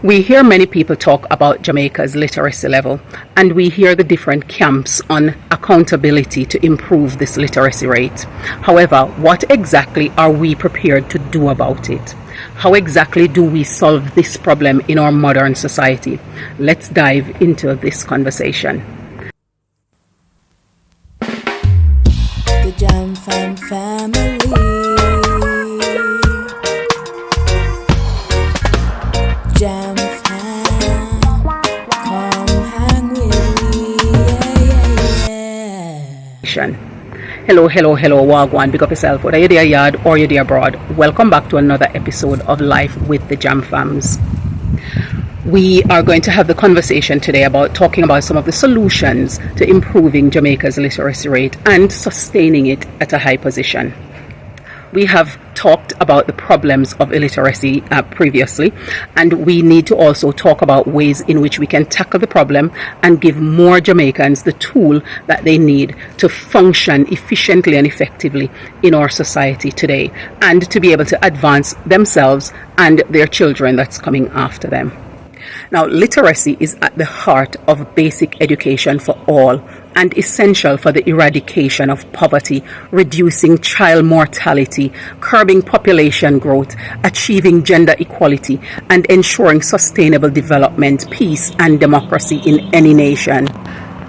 We hear many people talk about Jamaica's literacy level, and we hear the different camps on accountability to improve this literacy rate. However, what exactly are we prepared to do about it? How exactly do we solve this problem in our modern society? Let's dive into this conversation. The Jam Fam family. Jam Fam, come hang with me, yeah. Hello, Wagwan. Big up yourself, whether you're there yard or you're there abroad. Welcome back to another episode of Life with the Jam Fams. We are going to have the conversation today about talking about some of the solutions to improving Jamaica's literacy rate and sustaining it at a high position. We have talked about the problems of illiteracy previously, and we need to also talk about ways in which we can tackle the problem and give more Jamaicans the tool that they need to function efficiently and effectively in our society today, and to be able to advance themselves and their children that's coming after them. Now, literacy is at the heart of basic education for all and essential for the eradication of poverty, reducing child mortality, curbing population growth, achieving gender equality, and ensuring sustainable development, peace, and democracy in any nation.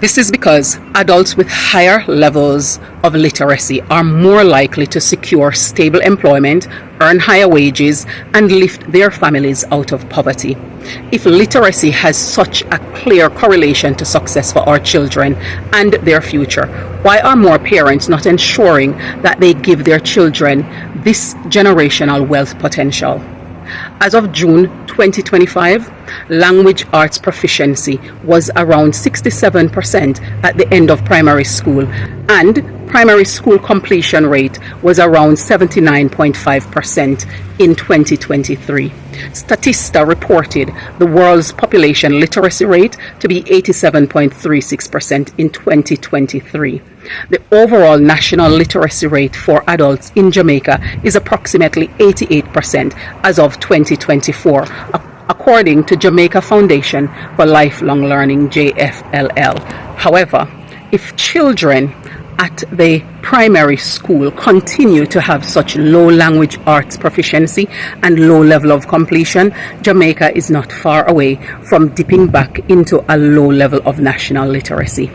This is because adults with higher levels of literacy are more likely to secure stable employment, earn higher wages, and lift their families out of poverty. If literacy has such a clear correlation to success for our children and their future, why are more parents not ensuring that they give their children this generational wealth potential? As of June 2025, language arts proficiency was around 67% at the end of primary school, and primary school completion rate was around 79.5% in 2023. Statista reported the world's population literacy rate to be 87.36% in 2023. The overall national literacy rate for adults in Jamaica is approximately 88% as of 2024, according to Jamaica Foundation for Lifelong Learning, JFLL. However, if children at the primary school continue to have such low language arts proficiency and low level of completion, Jamaica is not far away from dipping back into a low level of national literacy.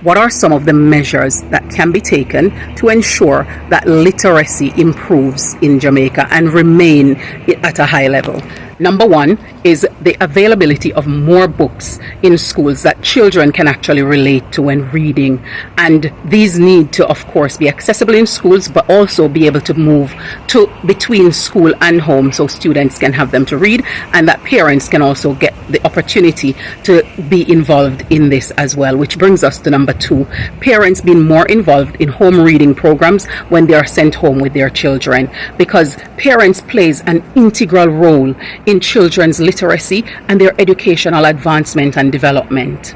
What are some of the measures that can be taken to ensure that literacy improves in Jamaica and remain at a high level? Number one is the availability of more books in schools that children can actually relate to when reading. And these need to, of course, be accessible in schools, but also be able to move to between school and home so students can have them to read, and that parents can also get the opportunity to be involved in this as well, which brings us to number two, parents being more involved in home reading programs when they are sent home with their children, because parents plays an integral role in children's literacy and their educational advancement and development.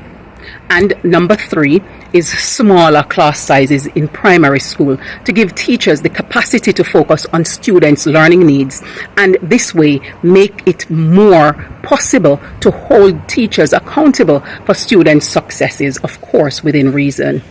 And number three is smaller class sizes in primary school to give teachers the capacity to focus on students' learning needs, and this way make it more possible to hold teachers accountable for students' successes, of course within reason.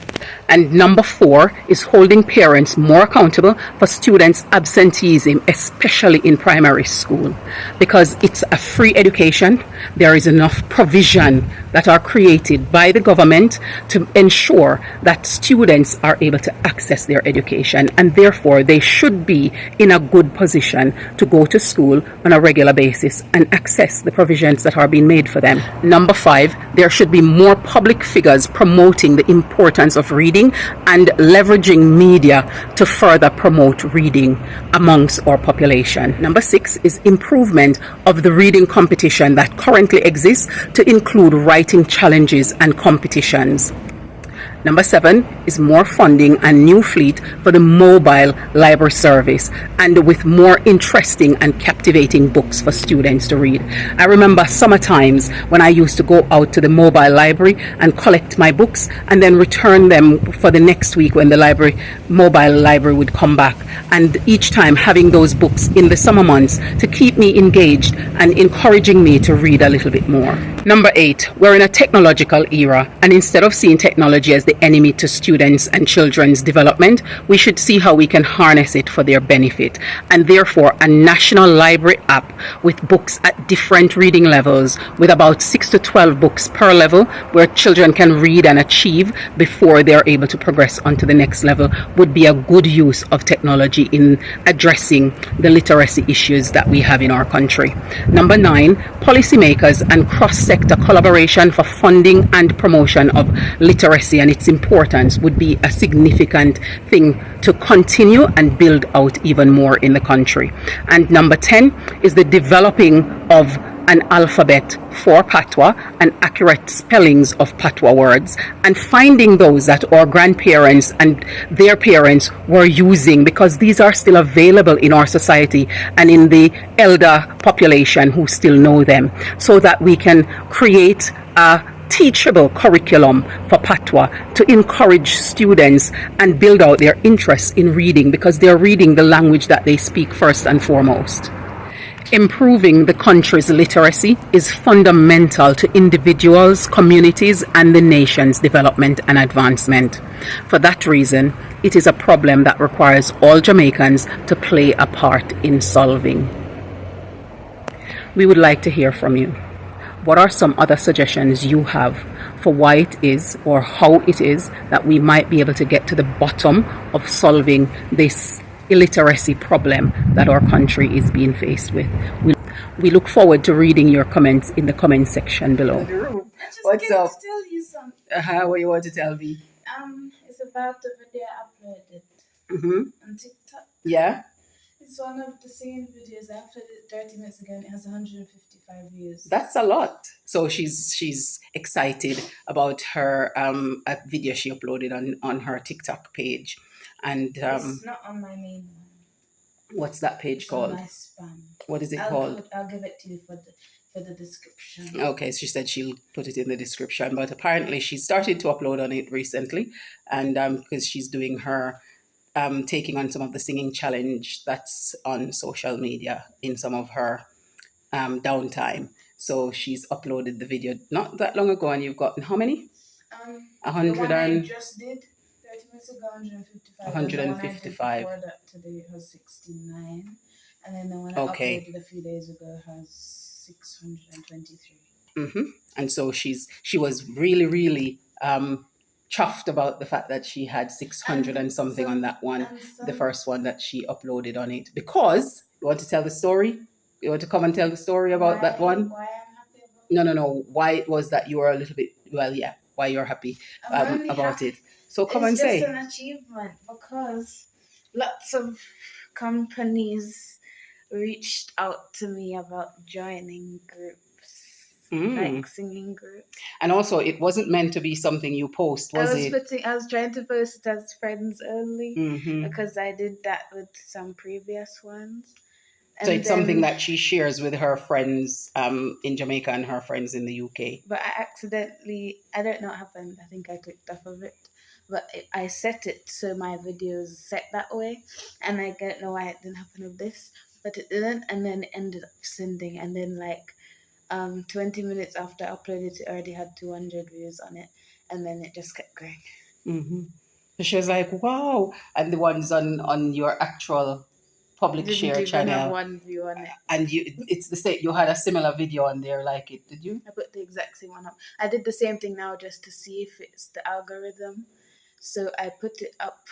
And number four is holding parents more accountable for students' absenteeism, especially in primary school, because it's a free education. There is enough provision that are created by the government to ensure that students are able to access their education, and therefore they should be in a good position to go to school on a regular basis and access the provisions that are being made for them. Number five, there should be more public figures promoting the importance of reading and leveraging media to further promote reading amongst our population. Number six is improvement of the reading competition that currently exists to include writing challenges and competitions. Number 7 is more funding and new fleet for the mobile library service, and with more interesting and captivating books for students to read. I remember summer times when I used to go out to the mobile library and collect my books and then return them for the next week when the mobile library would come back, and each time having those books in the summer months to keep me engaged and encouraging me to read a little bit more. Number 8, we're in a technological era, and instead of seeing technology as the enemy to students and children's development, we should see how we can harness it for their benefit. And therefore, a national library app with books at different reading levels, with about 6 to 12 books per level, where children can read and achieve before they're able to progress onto the next level, would be a good use of technology in addressing the literacy issues that we have in our country. Number 9, policymakers and cross-sector collaboration for funding and promotion of literacy and its importance would be a significant thing to continue and build out even more in the country. And number 10 is the developing of an alphabet for Patois and accurate spellings of Patois words, and finding those that our grandparents and their parents were using, because these are still available in our society and in the elder population who still know them, so that we can create a teachable curriculum for Patois to encourage students and build out their interest in reading, because they're reading the language that they speak first and foremost. Improving the country's literacy is fundamental to individuals, communities, and the nation's development and advancement. For that reason, it is a problem that requires all Jamaicans to play a part in solving. We would like to hear from you. What are some other suggestions you have for why it is or how it is that we might be able to get to the bottom of solving this illiteracy problem that our country is being faced with? We look forward to reading your comments in the comment section below. What's up? To tell you something. What you want to tell me? It's about the video I uploaded on TikTok. Yeah. It's one of the same videos. I uploaded it 30 minutes ago and it has 155 views. That's a lot. So she's excited about her a video she uploaded on her TikTok page. And It's not on my main one. what's that page It's called? on my spam. What is it called? I'll give it to you for the description. Okay, she said she'll put it in the description, but apparently she started to upload on it recently, and because she's doing her taking on some of the singing challenge that's on social media in some of her downtime. So she's uploaded the video not that long ago, and you've gotten how many? The one I just did 30 minutes ago, 155. 155. The one I did before that today has 69, and then the one I Okay. uploaded a few days ago has 623. And so she was really chuffed about the fact that she had 600 and something on that one, the first one that she uploaded on it. Because you want to tell the story? You want to come and tell the story about that one? Why I'm happy about No. Why it was that you were a little bit, well, yeah, why you're happy about it. So come and say. It's just an achievement because lots of companies reached out to me about joining groups, like singing groups. And also, it wasn't meant to be something you post, was it? I was trying to post it as friends only because I did that with some previous ones. So it's something that she shares with her friends in Jamaica and her friends in the UK. But I don't know what happened. I think I clicked off of it. But I set it so my videos set that way. And I don't know why it didn't happen with this. But it didn't. And then it ended up sending. And then 20 minutes after I uploaded it, I already had 200 views on it. And then it just kept going. So she was like, wow. And the ones on your actual public share channel, have one view on it, and it's the same. You had a similar video on there like it, did you? I put the exact same one up. I did the same thing now just to see if it's the algorithm. So I put it up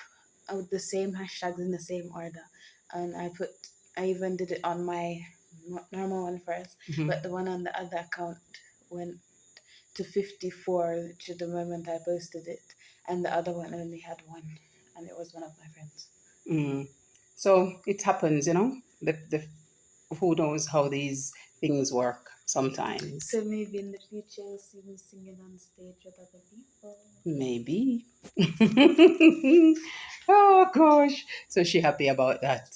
with the same hashtags in the same order, and I even did it on my normal one first, but the one on the other account went to 54 to the moment I posted it, and the other one only had one, and it was one of my friends. So it happens, The who knows how these things work. sometimes. So maybe in the future you'll see me singing on stage with other people. Maybe. Oh gosh. So she happy about that.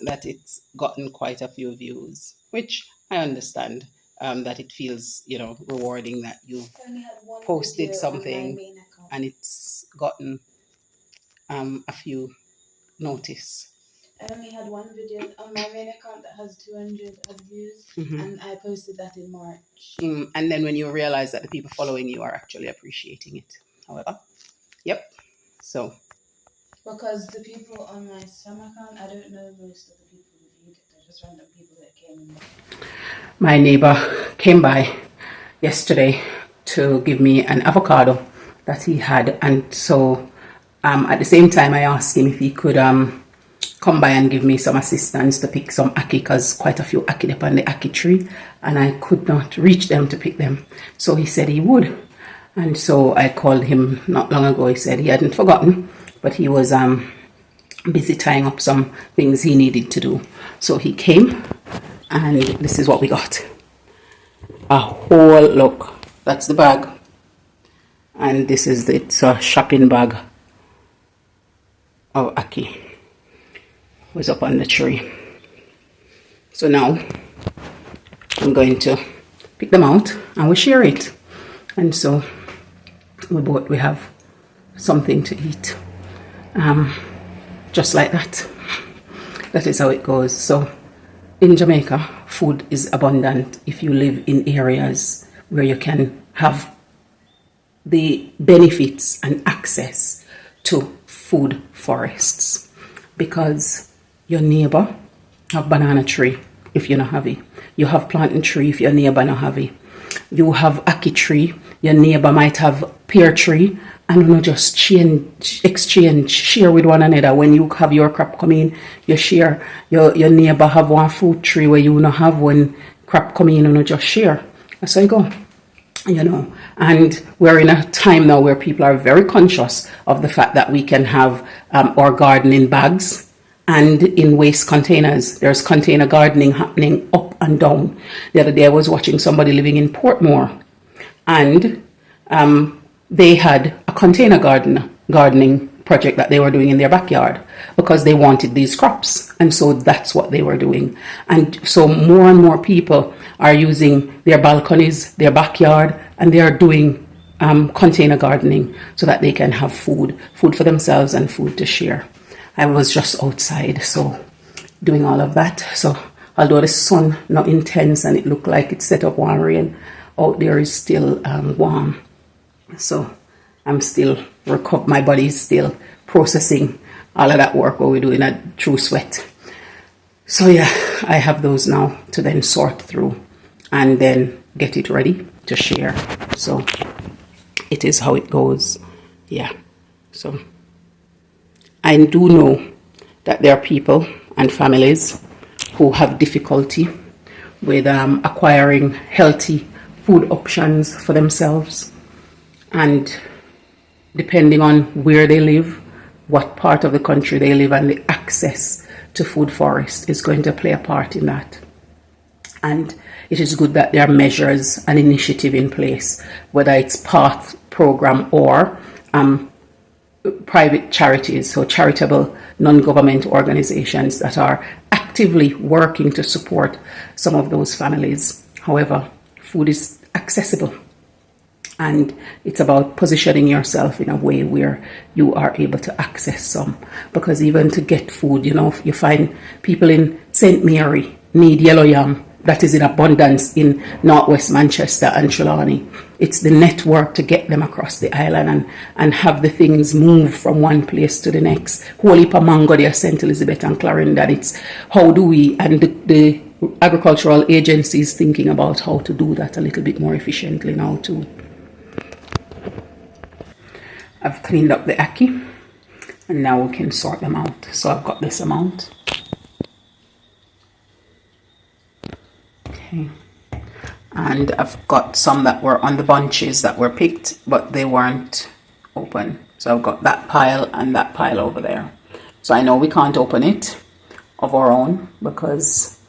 That it's gotten quite a few views, which I understand. That it feels, rewarding that you I only had one posted video on my something main account. and it's gotten a few notice. I only had one video on my main account that has 200 views, and I posted that in March. And then when you realize that the people following you are actually appreciating it. However, yep. So because the people on my Sam account, I don't know most of the people who viewed it. They're just random people that came in. my neighbor came by yesterday to give me an avocado that he had, and so at the same time I asked him if he could come by and give me some assistance to pick some ackee, because quite a few ackee up on the ackee tree and I could not reach them to pick them. So he said he would, and so I called him not long ago. He said he hadn't forgotten, but he was busy tying up some things he needed to do. So he came, and this is what we got. A whole, look, that's the bag, and this is it's a shopping bag of ackee. Was up on the tree. So now I'm going to pick them out and we share it, and so we have something to eat, just like that. That is how it goes. So in Jamaica, food is abundant if you live in areas where you can have the benefits and access to food forests, because your neighbor have banana tree if you not have it. You have plantain tree if your neighbor not have it. You have ackee tree, your neighbor might have pear tree, and you just share with one another. When you have your crop come in, you share. Your neighbor have one fruit tree where you not have, when crop come in, you just share. That's how you go. And we're in a time now where people are very conscious of the fact that we can have our garden in bags and in waste containers. There's container gardening happening up and down. The other day I was watching somebody living in Portmore, and they had a container gardening project that they were doing in their backyard because they wanted these crops, and so that's what they were doing. And so more and more people are using their balconies, their backyard, and they are doing container gardening so that they can have food for themselves and food to share. I was just outside, so doing all of that. So although the sun not intense and it looked like it set up one rain, out there is still warm. So I'm still my body is still processing all of that work what we're doing at true sweat. So yeah, I have those now to then sort through and then get it ready to share. So it is how it goes. Yeah. So I do know that there are people and families who have difficulty with acquiring healthy food options for themselves, and depending on where they live, what part of the country they live, and the access to food forest is going to play a part in that. And it is good that there are measures and initiative in place, whether it's PATH program or private charities, so charitable non-government organizations that are actively working to support some of those families. However, food is accessible, and it's about positioning yourself in a way where you are able to access some. Because even to get food, you find people in St. Mary need yellow yam that is in abundance in northwest Manchester and Trelawney. It's the network to get them across the island and have the things move from one place to the next. Whole heap of mango there, St. Elizabeth and Clarendon. It's how do we, and the agricultural agencies thinking about how to do that a little bit more efficiently now too. I've cleaned up the ackee, and now we can sort them out. So I've got this amount. Okay. And I've got some that were on the bunches that were picked, but they weren't open. So I've got that pile and that pile over there. So I know we can't open it of our own because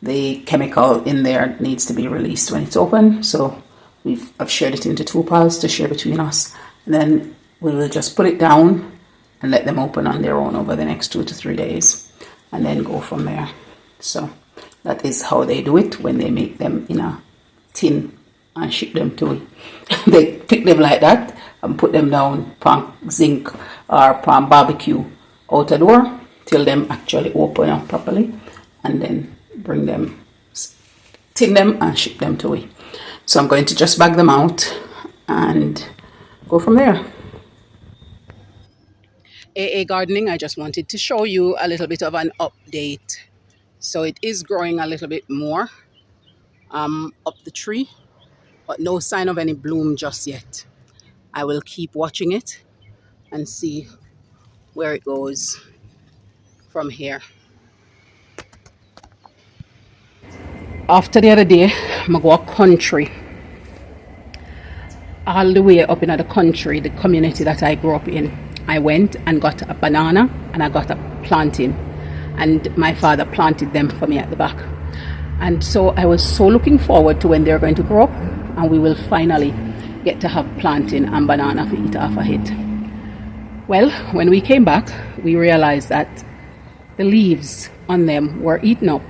the chemical in there needs to be released when it's open. So I've shared it into 2 piles to share between us, and then we will just put it down and let them open on their own over the next 2 to 3 days, and then go from there. So that is how they do it when they make them in a tin and ship them to they pick them like that and put them down pan zinc or pan barbecue out the door till them actually open up properly, and then bring them, tin them and ship them to it. So I'm going to just bag them out and go from there. AA gardening, I just wanted to show you a little bit of an update. So it is growing a little bit more up the tree, but no sign of any bloom just yet. I will keep watching it and see where it goes from here. After the other day, I go country, all the way up in the country, the community that I grew up in. I went and got a banana and I got a plantain, and my father planted them for me at the back. And so I was so looking forward to when they're going to grow up and we will finally get to have plantain and banana for eat off of it. Well, when we came back, we realized that the leaves on them were eaten up,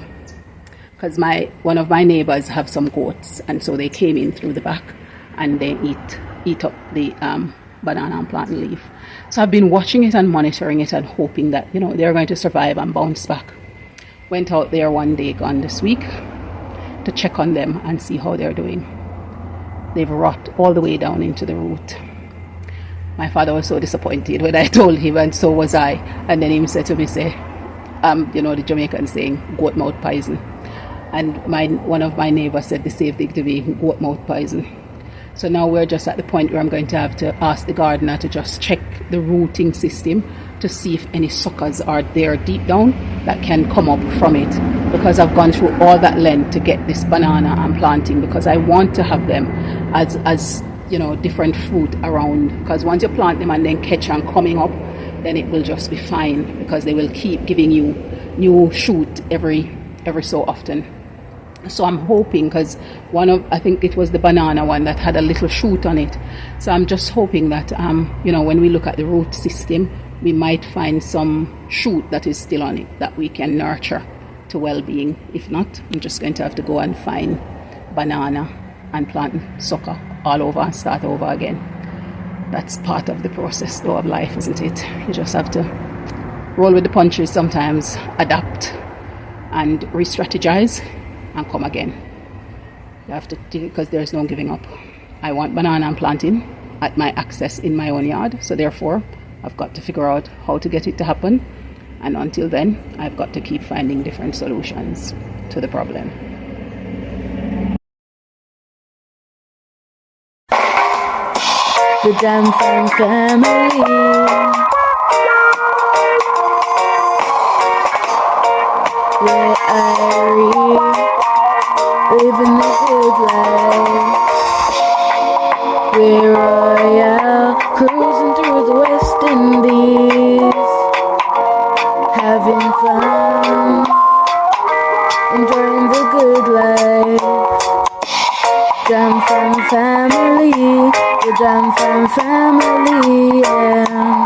because one of my neighbors have some goats, and so they came in through the back and they eat up the banana and plantain leaf. So I've been watching it and monitoring it and hoping that they're going to survive and bounce back. Went out there one day gone this week to check on them and see how they're doing. They've rot all the way down into the root. My father was so disappointed when I told him, and so was I. And then he said to me, the Jamaican saying, goat mouth poison. And one of my neighbors said the same thing to me, goat mouth poison. So now we're just at the point where I'm going to have to ask the gardener to just check the rooting system to see if any suckers are there deep down that can come up from it, because I've gone through all that length to get this banana and planting, because I want to have them as different fruit around, because once you plant them and then catch and coming up, then it will just be fine, because they will keep giving you new shoot every so often. So I'm hoping, because I think it was the banana one that had a little shoot on it. So I'm just hoping that, when we look at the root system, we might find some shoot that is still on it that we can nurture to well-being. If not, I'm just going to have to go and find banana and plant sucker all over and start over again. That's part of the process though of life, isn't it? You just have to roll with the punches sometimes, adapt and re-strategize and come again. You have to, because there's no giving up. I want banana and planting at my access in my own yard, so therefore I've got to figure out how to get it to happen, and until then I've got to keep finding different solutions to the problem. The Jam Fam family, where I living the good life. We're royal, cruising through the West Indies, having fun, enjoying the good life. Jam Fam family, the Jam Fam family, yeah.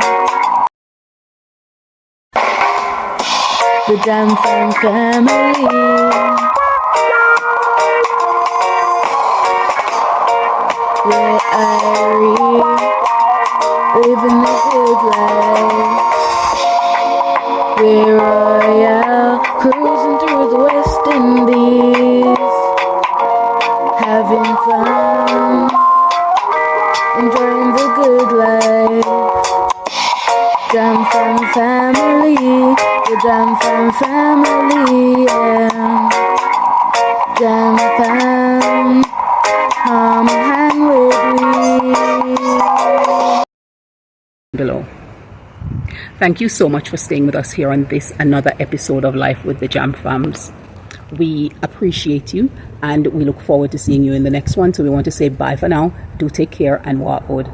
The Jam Fam family, where I living the good life. We're royal, cruising through the West Indies, having fun, enjoying the good life. Jam Fam family, the Jam Fam family, yeah. Jam Fam, hang with me. Below. Thank you so much for staying with us here on this another episode of Life with the Jam Fams. We appreciate you and we look forward to seeing you in the next one. So we want to say bye for now. Do take care and walk out.